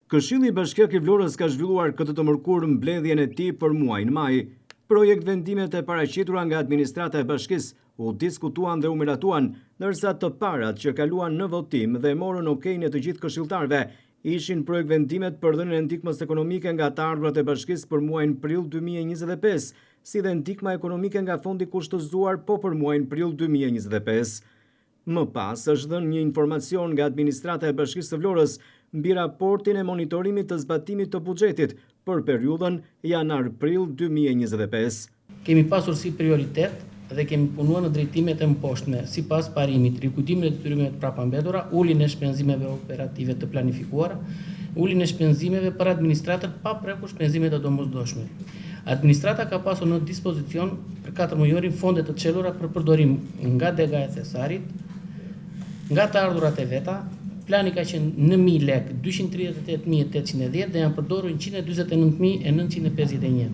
Këshilli Bashkiak i Vlorës ka zhvilluar këtë të mërkur mbledhjen e tij për muajin maj. Projekt vendimet e paraqitura nga administrata e bashkisë u diskutuan dhe u miratuan, ndërsa të parat që kaluan në votim dhe morën okejin e të gjithë këshilltarëve ishin projekt vendimet për dhënien e ndihmës ekonomike nga të ardhurat e bashkisë për muajin prill 2025, si dhe ndihma ekonomike nga fondi kushtëzuar për muajin prill 2025. Më pas është dhënë një informacion nga administrata e Bashkisë së Vlorës mbi raportin e monitorimit të zbatimit të buxhetit për periudhën janar-prill 2025. Kemi pasur si prioritet dhe kemi punuar në drejtimet e mëposhtme, sipas parimit, rikujtimin e detyrimeve të prapambetura, uljen e shpenzimeve operative të planifikuara, uljen e shpenzimeve për administratën pa prekur shpenzimet e domosdoshme. Administrata ka pasur në dispozicion për 4 mujorin fonde të çelura për përdorim nga dega e thesarit, nga të ardhurat e veta. Plani ka qenë në 1000 lek, 238.810 dhe janë përdorur 149.951,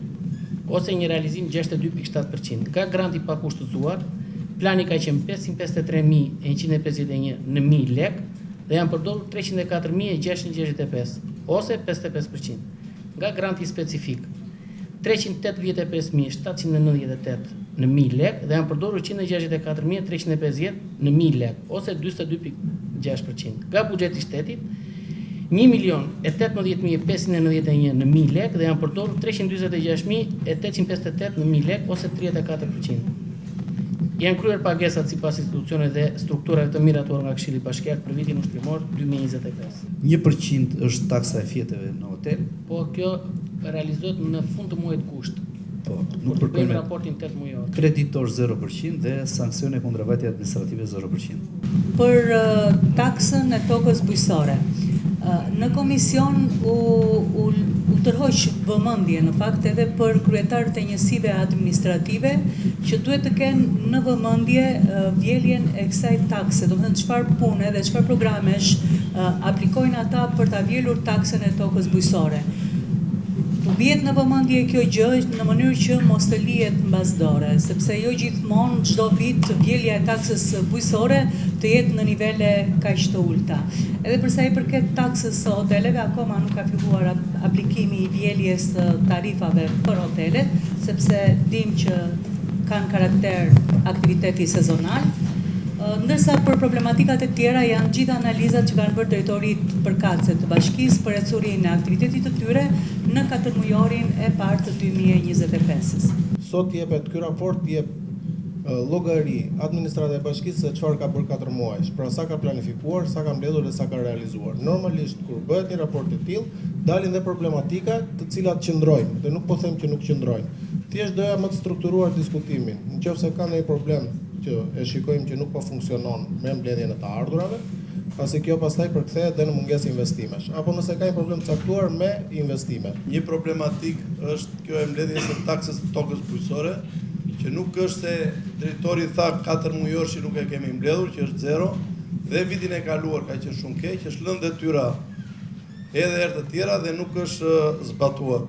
ose një realizim 62.7%. Nga granti pa kushtëzuar, plani ka qenë 553.151 në 1000 lek dhe janë përdorur 304.665, ose 55%. Nga granti specifik, 385.798 në 1000 lek dhe janë përdorur 164.350 në 1000 lek, ose 42.6%. Nga buxheti i shtetit, 1.018.591 në 1000 lek dhe janë përdorur 346.858 në 1000 lek, ose 34%. Janë kryer pagesat sipas institucioneve dhe strukturave të miratuara nga Këshilli Bashkiak për vitin ushtarimor 2025. 1% është taksa e fjetëve në hotel? Po kjo realizohet në fund të muajit gusht. Po, nuk përkojmë raportin 8 mujor. Kreditor 0% dhe sanksione kundërvajtje administrative 0%. Për taksën e tokës bujqësore, në komision u tërhoq vëmendje në fakt edhe për kryetarët e njësive administrative që duhet të kenë në vëmendje vjeljen e kësaj takse, do të thënë çfarë pune dhe çfarë programesh aplikojnë ata për ta vjelur taksën e tokës bujqësore. U bjet në vëmendje kjo gjë në mënyrë që mos të lihet mbasdore, sepse jo gjithmonë çdo vit vjelja e taksës bujqësore të jetë në nivele kaq të ulta. Edhe për sa i përket taksës së hoteleve, akoma nuk ka filluar aplikimi i vjeljes së tarifave për hotelet, sepse dim që kanë karakter aktiviteti sezonal. Ndërsa për problematikat e tjera janë gjitha analizat që kanë bërë drejtorit përkatëse të bashkisë për ecurinë e aktivitetit të tyre në 4 mujorin e parë të 2025-s. Sot jepet ky raport jep llogari administrata e bashkisë se çfarë ka bërë 4 muaj, pra sa ka planifikuar, sa ka mbledhur dhe sa ka realizuar. Normalisht kur bëhet një raport i tillë, dalin dhe problematika të cilat qëndrojnë, dhe nuk po them që nuk qëndrojnë. Thjesht doja më të strukturuar diskutimin. Nëse ka ndonjë problem që e shikojmë që nuk po funksionon me mbledhjen e të ardhurave, pasi kjo pastaj përkthehet edhe në mungesë investimesh, apo nëse ka një problem caktuar me investime. Një problematik është kjo e mbledhjes së taksës tokës bujqësore, që nuk është se drejtori tha 4 mujor që nuk e kemi mbledhur, që është 0, dhe vitin e kaluar ka qenë shumë keq, është lënë detyra edhe herë të tjera dhe nuk është zbatuar.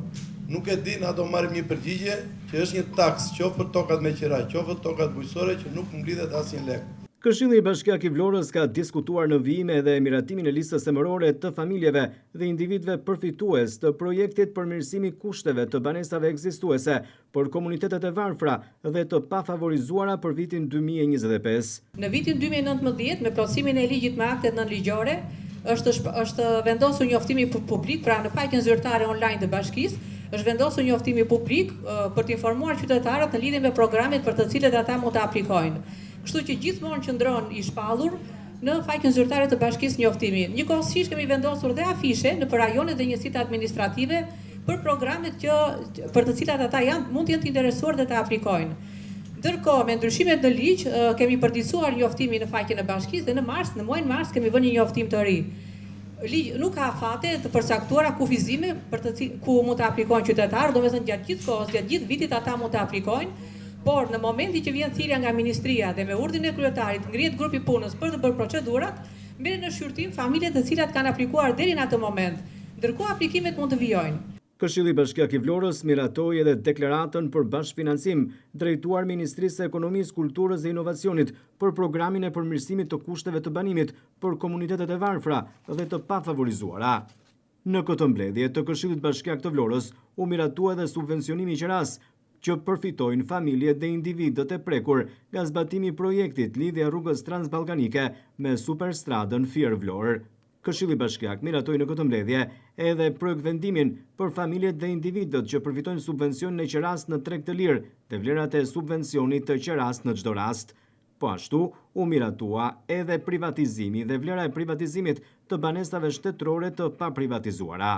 Nuk e di, na do marrim një përgjigje që është një taks, qoftë për tokat me qira, qoftë për tokat bujqësore që nuk mblidhet asnjë lek. Këshilli Bashkiak i Vlorës ka diskutuar në vijime edhe miratimin e listës emërore të familjeve dhe individëve përfitues të projektit përmirësimi kushteve të banesave ekzistuese për komunitetet e varfra dhe të pafavorizuara për vitin 2025. Në vitin 2019, me plotësimin e ligjit me aktet nënligjore, është vendosur njoftimi publik, pra në faqen zyrtare online të bashkisë, është vendosur njoftimi publik për të informuar qytetarët në lidhje me programet për të cilët ata mund të aplikojnë. Kështu që gjithmonë qëndron i shpallur në faqen zyrtare të bashkisë njoftimi. Njëkohësisht kemi vendosur dhe afishe në rajonet dhe njësitë administrative për programet për të cilat ata mund të jenë të interesuar dhe të aplikojnë. Ndërkohë, me ndryshimet në ligj, kemi përditësuar njoftimin në faqen e bashkisë dhe në muajin mars kemi vënë një njoftim të ri. Nuk ka afate të përcaktuara kufizime ku mund të aplikojnë qytetarë, domethënë gjatë gjithë kohës, gjatë gjithë vitit ata mund të aplikojnë, por në momenti që vjen thirrja nga ministria dhe me urdhrin e kryetarit ngrihet grupi punës për të bërë procedurat, merren në shqyrtim familjet të cilat kanë aplikuar deri në atë moment, ndërkohë aplikimet mund të vijojnë. Këshilli Bashkiak i Vlorës miratoi edhe deklaratën për bashkëfinancim drejtuar Ministrisë së Ekonomisë, Kulturës dhe Inovacionit për programin e përmirësimit të kushteve të banimit për komunitetet e varfra dhe të pafavorizuara. Në këtë mbledhje të Këshillit Bashkiak të Vlorës u miratua edhe subvencionimi i qeras që përfitojnë familjet dhe individët e prekur nga zbatimi i projektit lidhja rrugës transballkanike me superstradën Fier-Vlorë. Këshilli Bashkiak miratoi në këtë mbledhje edhe projekt vendimin për familjet dhe individët që përfitojnë subvencion në qeras në treg të lirë dhe vlerat e subvencionit të qeras në çdo rast. Po ashtu, u miratua edhe privatizimi dhe vlera e privatizimit të banesave shtetërore të paprivatizuara.